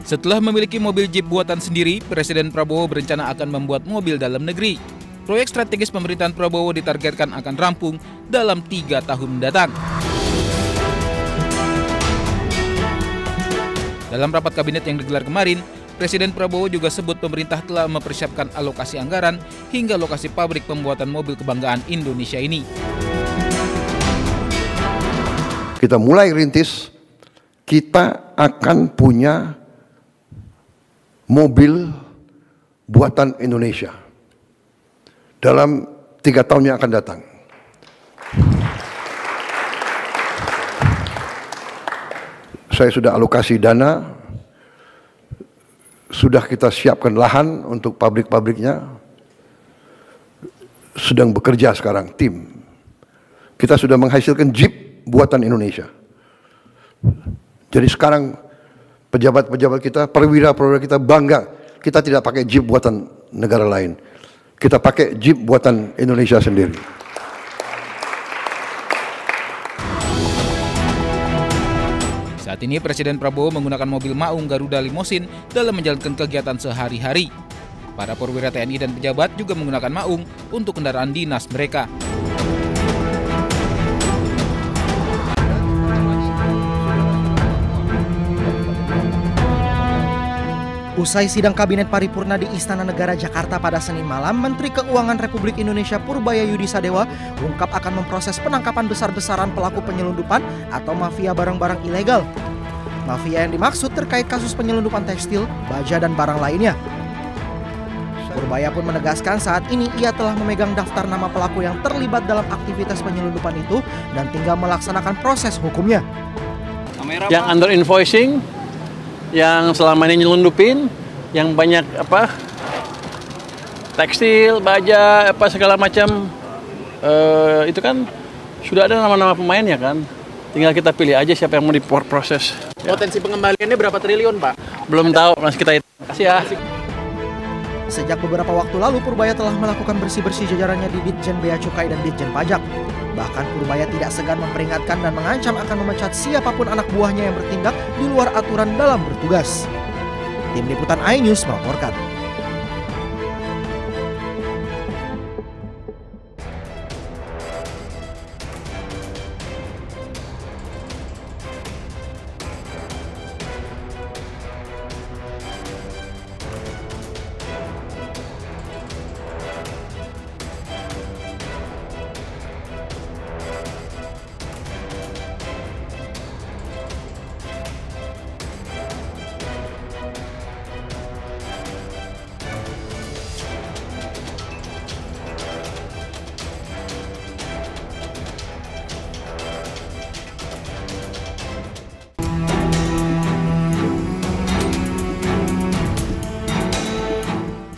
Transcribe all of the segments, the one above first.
Setelah memiliki mobil Jeep buatan sendiri, Presiden Prabowo berencana akan membuat mobil dalam negeri. Proyek strategis pemerintahan Prabowo ditargetkan akan rampung dalam 3 tahun mendatang. Dalam rapat kabinet yang digelar kemarin, Presiden Prabowo juga sebut pemerintah telah mempersiapkan alokasi anggaran hingga lokasi pabrik pembuatan mobil kebanggaan Indonesia ini. Kita mulai rintis, kita akan punya mobil buatan Indonesia dalam 3 tahun yang akan datang. Saya sudah alokasi dana, sudah kita siapkan lahan untuk pabrik-pabriknya, sedang bekerja sekarang tim. Kita sudah menghasilkan Jeep buatan Indonesia. Jadi sekarang pejabat-pejabat kita, perwira-perwira kita bangga, kita tidak pakai Jeep buatan negara lain. Kita pakai Jeep buatan Indonesia sendiri. Saat ini Presiden Prabowo menggunakan mobil Maung Garuda Limousine dalam menjalankan kegiatan sehari-hari. Para perwira TNI dan pejabat juga menggunakan Maung untuk kendaraan dinas mereka. Usai sidang Kabinet Paripurna di Istana Negara Jakarta pada Senin malam, Menteri Keuangan Republik Indonesia Purbaya Yudi Sadewa ungkap akan memproses penangkapan besar-besaran pelaku penyelundupan atau mafia barang-barang ilegal. Mafia yang dimaksud terkait kasus penyelundupan tekstil, baja, dan barang lainnya. Purbaya pun menegaskan saat ini ia telah memegang daftar nama pelaku yang terlibat dalam aktivitas penyelundupan itu dan tinggal melaksanakan proses hukumnya. Yang under invoicing, yang selama ini nyelundupin, yang banyak tekstil, baja, segala macam, itu kan sudah ada nama-nama pemainnya kan. Tinggal kita pilih aja siapa yang mau diproses. Potensi pengembaliannya berapa triliun, Pak? Belum tahu, masih kita hitung. Kasih ya. Sejak beberapa waktu lalu, Purbaya telah melakukan bersih-bersih jajarannya di Ditjen Bea Cukai dan Ditjen Pajak. Bahkan Purbaya tidak segan memperingatkan dan mengancam akan memecat siapapun anak buahnya yang bertindak di luar aturan dalam bertugas. Tim Liputan iNews melaporkan.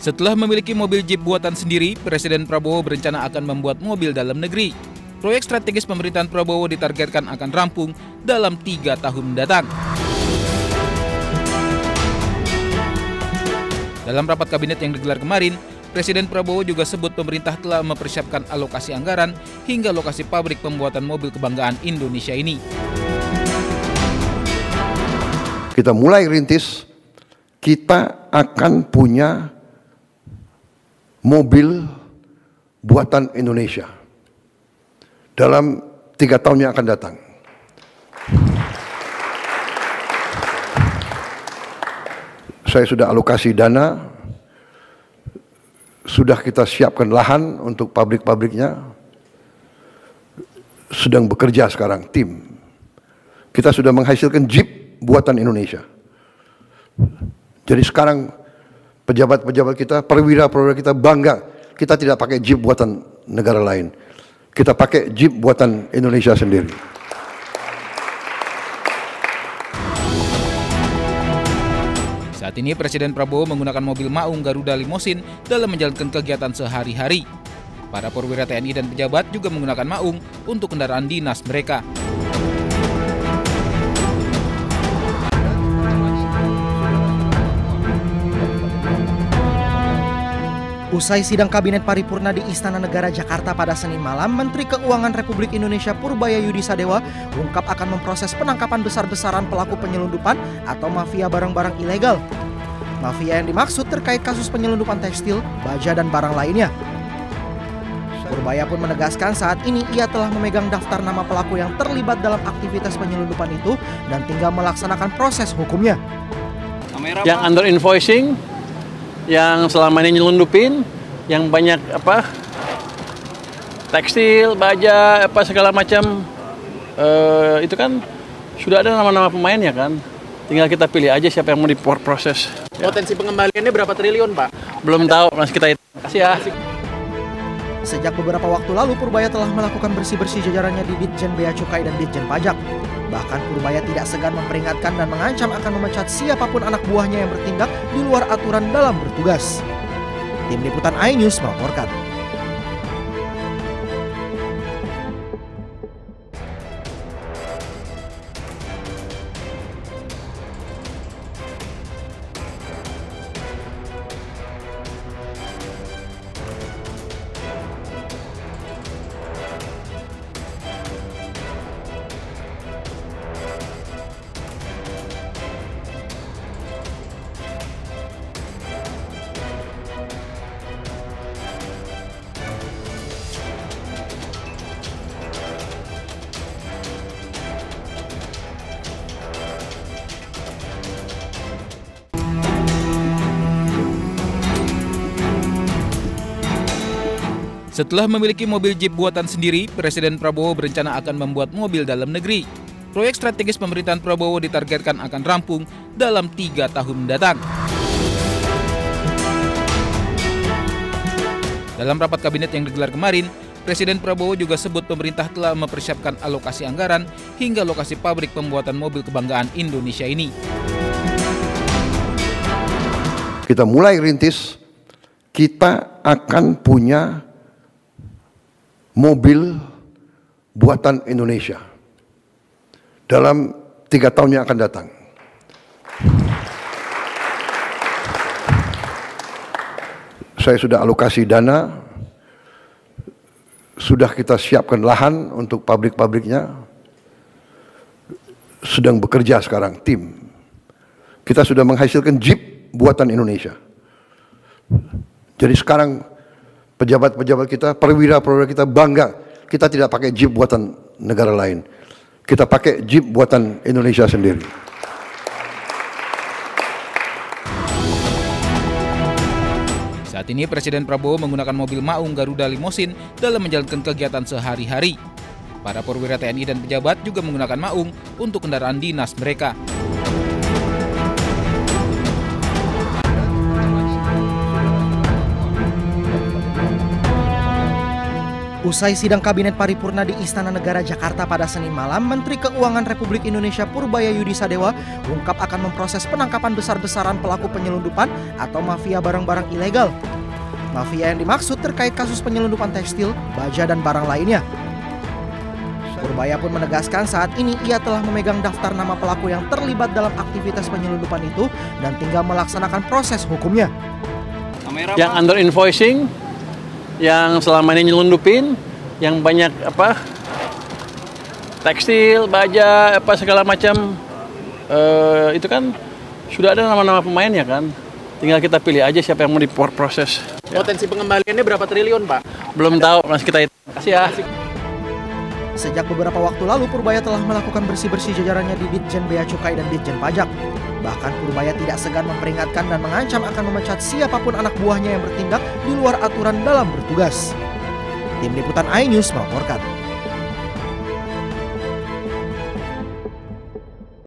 Setelah memiliki mobil Jeep buatan sendiri, Presiden Prabowo berencana akan membuat mobil dalam negeri. Proyek strategis pemerintahan Prabowo ditargetkan akan rampung dalam 3 tahun mendatang. Dalam rapat kabinet yang digelar kemarin, Presiden Prabowo juga sebut pemerintah telah mempersiapkan alokasi anggaran hingga lokasi pabrik pembuatan mobil kebanggaan Indonesia ini. Kita mulai rintis, kita akan punya mobil buatan Indonesia dalam 3 tahun yang akan datang. Saya sudah alokasi dana, sudah kita siapkan lahan untuk pabrik-pabriknya, sedang bekerja sekarang tim. Kita sudah menghasilkan Jeep buatan Indonesia. Jadi sekarang pejabat-pejabat kita, perwira-perwira kita bangga, kita tidak pakai Jeep buatan negara lain. Kita pakai Jeep buatan Indonesia sendiri. Saat ini Presiden Prabowo menggunakan mobil Maung Garuda Limousine dalam menjalankan kegiatan sehari-hari. Para perwira TNI dan pejabat juga menggunakan Maung untuk kendaraan dinas mereka. Usai sidang Kabinet Paripurna di Istana Negara Jakarta pada Senin malam, Menteri Keuangan Republik Indonesia Purbaya Yudisadewa ungkap akan memproses penangkapan besar-besaran pelaku penyelundupan atau mafia barang-barang ilegal. Mafia yang dimaksud terkait kasus penyelundupan tekstil, baja, dan barang lainnya. Purbaya pun menegaskan saat ini ia telah memegang daftar nama pelaku yang terlibat dalam aktivitas penyelundupan itu dan tinggal melaksanakan proses hukumnya. Yang under invoicing, yang selama ini nyelundupin, yang banyak tekstil, baja, segala macam, itu kan sudah ada nama-nama pemainnya kan. Tinggal kita pilih aja siapa yang mau diproses. Potensi pengembaliannya berapa triliun, Pak? Belum tahu, masih kita hitung. Kasih ya. Sejak beberapa waktu lalu, Purbaya telah melakukan bersih-bersih jajarannya di Ditjen Bea Cukai dan Ditjen Pajak. Bahkan Purbaya tidak segan memperingatkan dan mengancam akan memecat siapapun anak buahnya yang bertindak di luar aturan dalam bertugas. Tim Liputan iNews melaporkan. Setelah memiliki mobil Jeep buatan sendiri, Presiden Prabowo berencana akan membuat mobil dalam negeri. Proyek strategis pemerintahan Prabowo ditargetkan akan rampung dalam 3 tahun mendatang. Dalam rapat kabinet yang digelar kemarin, Presiden Prabowo juga sebut pemerintah telah mempersiapkan alokasi anggaran hingga lokasi pabrik pembuatan mobil kebanggaan Indonesia ini. Kita mulai rintis, kita akan punya mobil buatan Indonesia dalam 3 tahun yang akan datang. Saya sudah alokasi dana, sudah kita siapkan lahan untuk pabrik-pabriknya, sedang bekerja sekarang tim. Kita sudah menghasilkan Jeep buatan Indonesia. Jadi sekarang pejabat-pejabat kita, perwira-perwira kita bangga, kita tidak pakai Jeep buatan negara lain. Kita pakai Jeep buatan Indonesia sendiri. Saat ini Presiden Prabowo menggunakan mobil Maung Garuda Limosin dalam menjalankan kegiatan sehari-hari. Para perwira TNI dan pejabat juga menggunakan Maung untuk kendaraan dinas mereka. Usai sidang Kabinet Paripurna di Istana Negara Jakarta pada Senin malam, Menteri Keuangan Republik Indonesia Purbaya Yudisadewa ungkap akan memproses penangkapan besar-besaran pelaku penyelundupan atau mafia barang-barang ilegal. Mafia yang dimaksud terkait kasus penyelundupan tekstil, baja, dan barang lainnya. Purbaya pun menegaskan saat ini ia telah memegang daftar nama pelaku yang terlibat dalam aktivitas penyelundupan itu dan tinggal melaksanakan proses hukumnya. Yang under invoicing, yang selama ini nyelundupin, yang banyak tekstil, baja, segala macam, itu kan sudah ada nama-nama pemainnya kan. Tinggal kita pilih aja siapa yang mau diproses. Potensi pengembaliannya berapa triliun, Pak? Belum tahu, masih kita hitung. Kasih ya. Sejak beberapa waktu lalu, Purbaya telah melakukan bersih-bersih jajarannya di Ditjen Bea Cukai dan Ditjen Pajak. Bahkan Purbaya tidak segan memperingatkan dan mengancam akan memecat siapapun anak buahnya yang bertindak di luar aturan dalam bertugas. Tim Liputan iNews melaporkan.